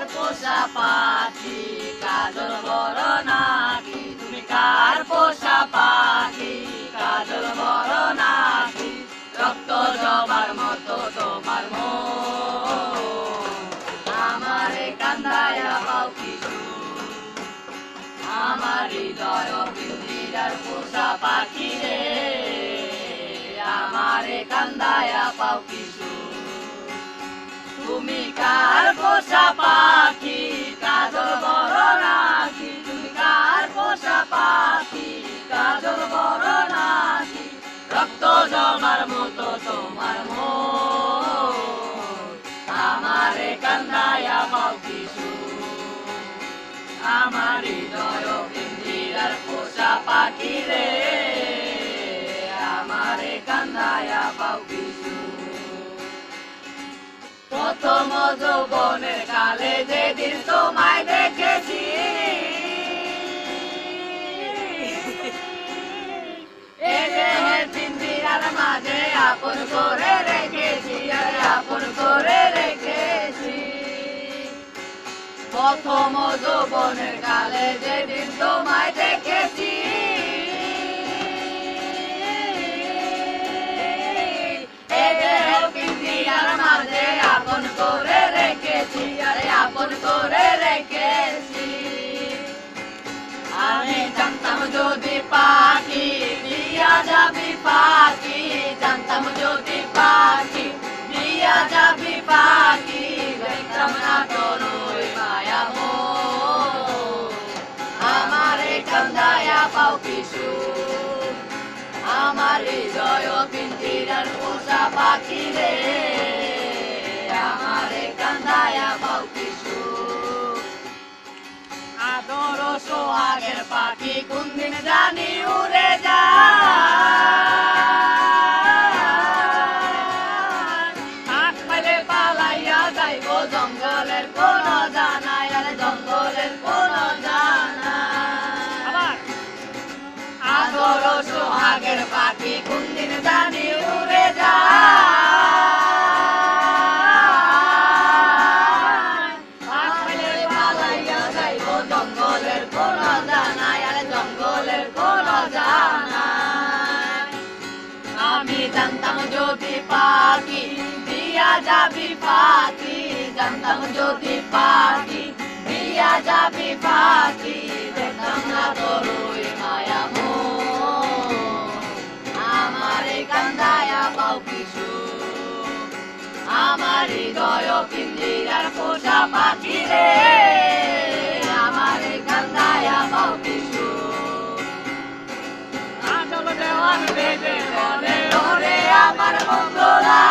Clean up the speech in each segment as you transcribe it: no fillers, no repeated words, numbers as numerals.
কার পোষা পাখি কাজল বড় নাকি তুমি কার পোষা পাখি কাজল বড় নাকি রক্ত জবার মতো তোমার মন আমারে কান্দায়া পাও কিছু আমার হৃদয় পিঞ্জিরার পোষা পাখি রে আমারে কান্দায়া পাও কিছু তুমি কার পোষা পাখি কাজল বড় নাকি তুমি কার পোষা পাখি কাজল বড় নাকি রক্ত জমার মতো তোমার মন আমারে কান্দায়া পাও কিছু আমার হৃদয় পিঞ্জিরার পোষা পাখি রে আমারে কান্দায়া পাও কিছু প্রথম যৌবনের কালে যেদিন তোমায় দেখেছি এ দেহের পিঞ্জিরার মাঝে আপন করে রেখেছি আরে আপন করে রেখেছি প্রথম যৌবনের কালে যেদিন তোমায় দেখেছি এ দেহের পিঞ্জিরার মাঝে আপন করে রেখেছি আরে আপন করে রেখেছি আমি জানতাম যদি পাখি দিয়া যাবি পাখি জানতাম যদি পাখি দিয়া যাবি পাখি দেখতাম না তোর ওই মায়া মন আমারে কান্দায়া পাও কিছু আমার হৃদয় পিঞ্জিরার পোষা পাখি রে আমারে কান্দায়া পাও কিছু আদর সোহাগের পাখি কোনদিন জানি উড়ে যায় হাত পাইলে পালাইয়া যাইব জঙ্গলের কোন জানাই আরে জঙ্গলের কোন জানাই আদর সোহাগের পাখি কোনদিন জানি উড়ে যায় হাত পাইলে পালাইয়া যাইব জঙ্গলের কোন জানাই আরে জঙ্গলের কোন জানাই আমি জানতাম যদি পাখি দিয়া যাবি পাখি জানতাম যদি পাখি দিয়া যাবি পাখি দেখতাম না তোর ওই মায়া মন আমারে কান্দায়া পাও কিছু আমার হৃদয় পিঞ্জিরার পোষা পাখি রে আমারে কান্দায়া পাও কিছু আচল দেওয়ান বেজে বলে ওরে আমার বন্ধুরা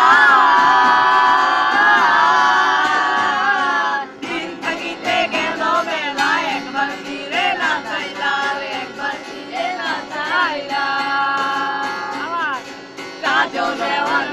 দিন থাকিতে গেল বেলা একবার ফিরে না চাইলা একবার ফিরে না চাইলা আমার কাজল দেওয়ান